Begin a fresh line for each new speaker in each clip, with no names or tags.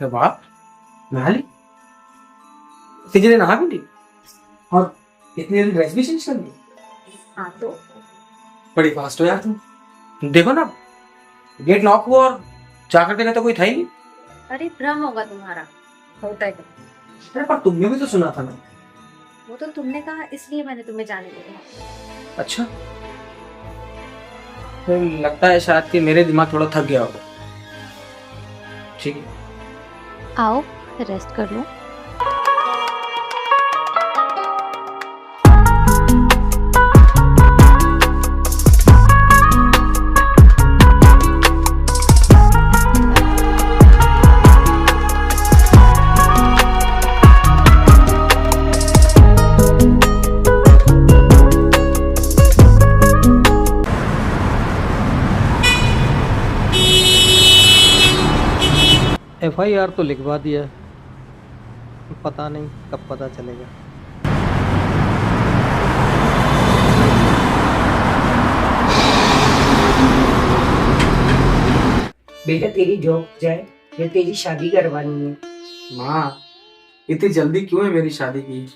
अरे वाह, नहा ली? इतनी जल्दी नहा भी ली और इतनी जल्दी ड्रेस भी चेंज कर ली?
हाँ तो
बड़ी फास्ट हो यार तुम। देखो ना, गेट लॉक हुआ और जाकर देखा तो कोई था ही नहीं।
अरे भ्रम होगा तुम्हारा, होता है कभी।
अरे पर तुमने भी तो सुना था ना।
वो तो तुमने कहा इसलिए मैंने तुम्हें जाने दिया।
अच्छा, तो लगता है शायद कि मेरे दिमाग थोड़ा थक गया होगा। ठीक है,
आओ रेस्ट कर लो।
FIR तो लिखवा दिया, पता नहीं कब पता चलेगा।
बेटा तेरी जॉब जाए या तेरी शादी करवानी है?
माँ इतनी जल्दी क्यों है मेरी शादी की?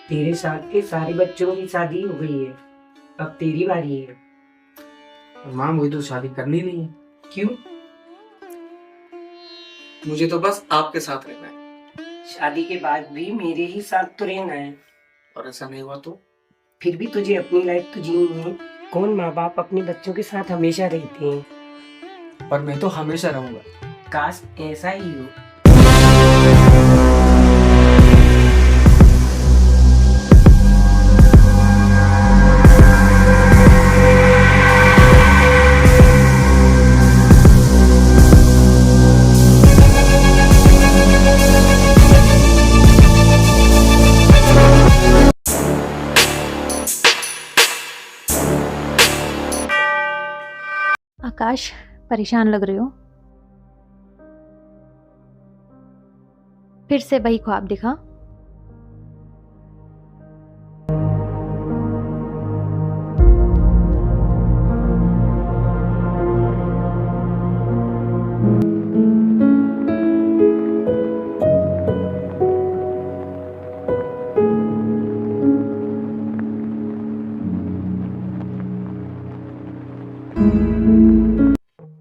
तेरे साथ के सारे बच्चों की शादी हो गई है, अब तेरी बारी है।
माँ मुझे तो शादी करनी नहीं है।
क्यों?
मुझे तो बस आपके साथ रहना है।
शादी के बाद भी मेरे ही साथ तो रहना है।
और ऐसा नहीं हुआ तो?
फिर भी तुझे अपनी लाइफ तो जीनी है। कौन माँ बाप अपने बच्चों के साथ हमेशा रहते हैं?
पर मैं तो हमेशा रहूंगा।
काश ऐसा ही हो।
आकाश, परेशान लग रहे हो? फिर से वही ख्वाब दिखा?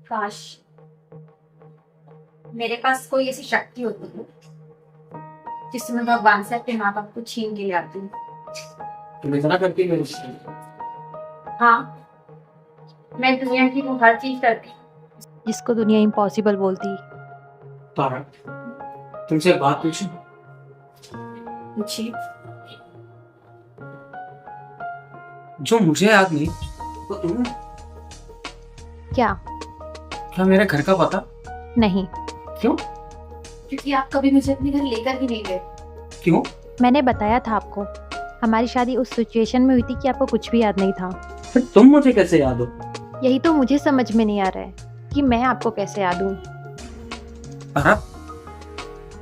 काश मेरे पास कोई ऐसी शक्ति होती है जिससे मैं भगवान से अपने माँ बाप को छीन के ले आती हूँ।
तुम इतना करती मेरे से?
हाँ, मैं दुनिया की वो हर चीज करती जिसको दुनिया इम्पॉसिबल बोलती।
तारा, तुमसे एक बात पूछूं?
पूछिए।
जो मुझे याद नहीं तो तुम
क्या?
क्या मेरे घर का पता?
नहीं।
क्यों?
क्योंकि आप कभी मुझे अपने घर लेकर ही नहीं गए।
क्यों?
मैंने बताया था आपको, हमारी शादी उस सिचुएशन में हुई थी कि आपको कुछ भी याद नहीं था।
फिर तुम मुझे कैसे याद हो?
यही तो मुझे समझ में नहीं आ रहा है कि मैं आपको कैसे याद हूँ।
तारा,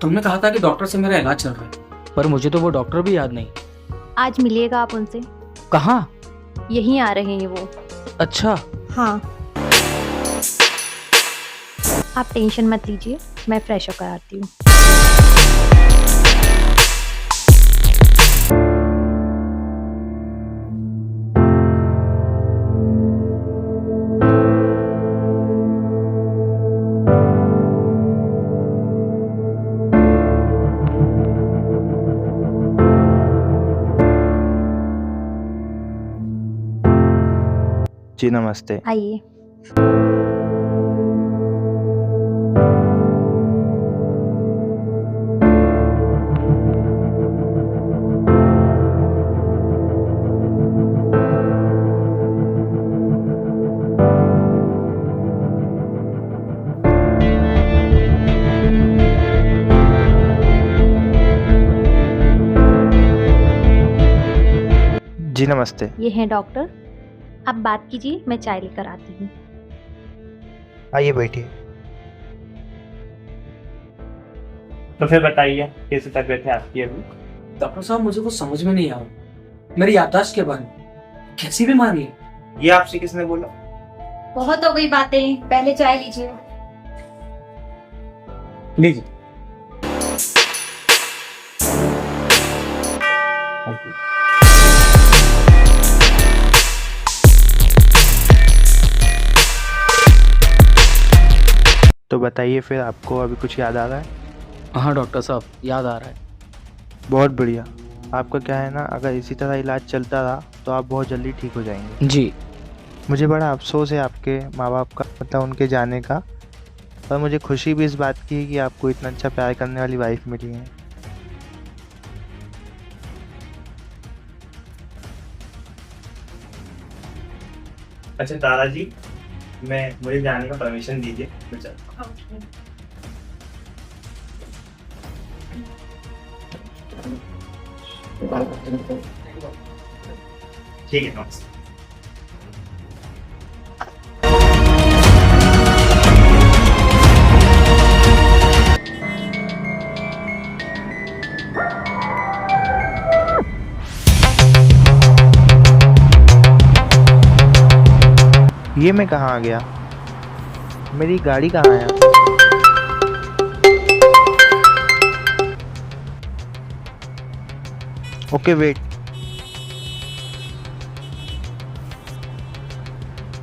तुमने कहा था कि डॉक्टर से मेरा इलाज चल रहा है, पर मुझे तो वो डॉक्टर भी याद नहीं।
आज मिलिएगा आप उनसे।
कहाँ?
यहीं आ रहे हैं वो।
अच्छा।
हाँ, आप टेंशन मत लीजिए, मैं फ्रेश होकर आती हूँ।
जी नमस्ते।
आइए।
जी नमस्ते।
ये हैं डॉक्टर, आप बात कीजिए, मैं चाय लेकर आती हूँ।
आइए बैठिए।
तो फिर बताइए कैसी तबीयत है आपकी अभी?
डॉक्टर साहब, मुझे कुछ समझ में नहीं आ रहा। मेरी याददाश्त के बारे में कैसी बीमारी है?
ये आपसे किसने बोला?
बहुत हो गई बातें, पहले चाय लीजिए।
लीजिए।
तो बताइए फिर, आपको अभी कुछ याद आ रहा है?
हाँ डॉक्टर साहब, याद आ रहा है।
बहुत बढ़िया। आपका क्या है ना, अगर इसी तरह इलाज चलता रहा तो आप बहुत जल्दी ठीक हो जाएंगे।
जी।
मुझे बड़ा अफसोस है आपके माँ बाप का, मतलब उनके जाने का, पर मुझे खुशी भी इस बात की है कि आपको इतना अच्छा प्यार करने वाली वाइफ मिली है।
अच्छा दादाजी, मुझे जाने का परमिशन दीजिए, मैं चलता हूँ। ठीक है, नमस्ते।
ये मैं कहाँ आ गया? मेरी गाड़ी कहाँ है? ओके वेट,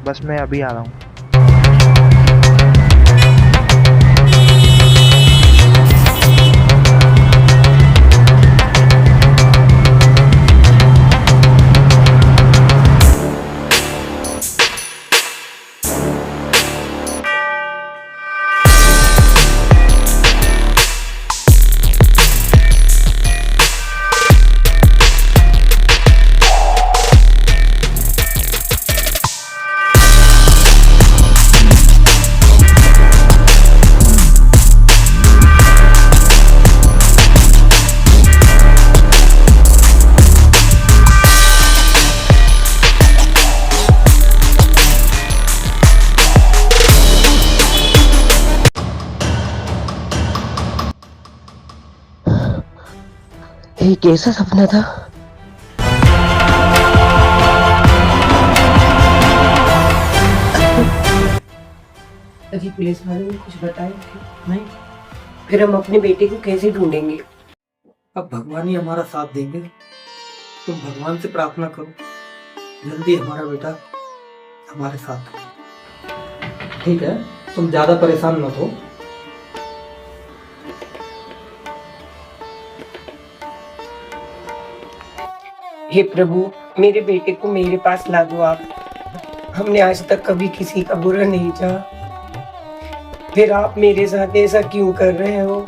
बस मैं अभी आ रहा हूँ।
ये कैसा सपना था? अभी पुलिस वालों ने कुछ बताया नहीं? फिर हम अपने बेटे को कैसे ढूंढेंगे?
अब भगवान ही हमारा साथ देंगे। तुम भगवान से प्रार्थना करो, जल्दी हमारा बेटा हमारे साथ हो। ठीक है, तुम ज्यादा परेशान मत हो।
हे प्रभु, मेरे बेटे को मेरे पास ला दो आप। हमने आज तक कभी किसी का बुरा नहीं चाहा, फिर आप मेरे साथ ऐसा क्यों कर रहे हो?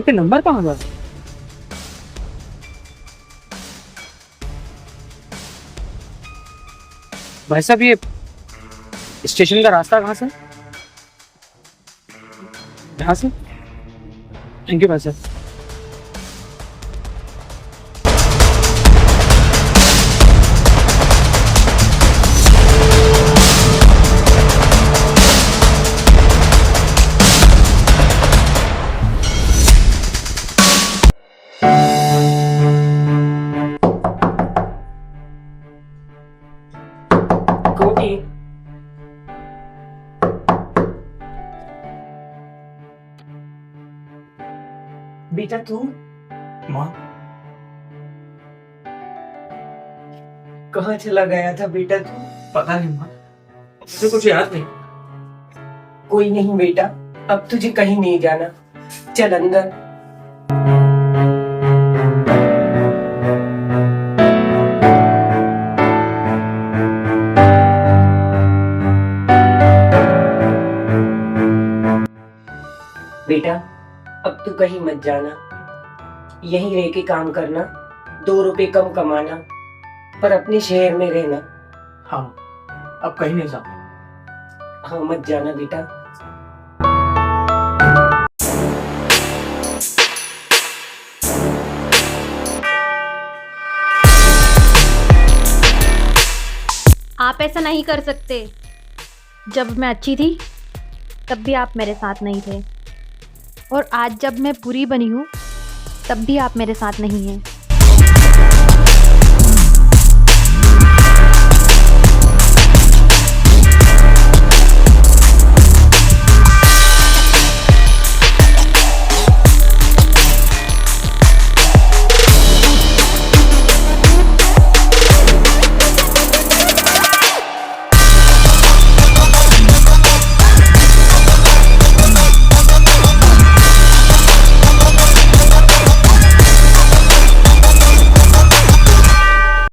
आपके नंबर कहाँ गए? भाई साहब ये स्टेशन का रास्ता कहाँ से? यहाँ से? थैंक यू भाई साहब।
कोई बेटा तू
माँ
कहाँ चला गया था बेटा तू?
पता नहीं माँ, मुझे कुछ याद नहीं।
कोई नहीं बेटा, अब तुझे कहीं नहीं जाना, चल अंदर। बेटा अब तू कहीं मत जाना, यहीं रह के काम करना, 2 रुपए कम कमाना, पर अपने शहर में रहना।
हाँ, अब कहीं नहीं जाना।
हाँ मत जाना बेटा।
आप ऐसा नहीं कर सकते। जब मैं अच्छी थी तब भी आप मेरे साथ नहीं थे, और आज जब मैं बुरी बनी हूँ तब भी आप मेरे साथ नहीं हैं।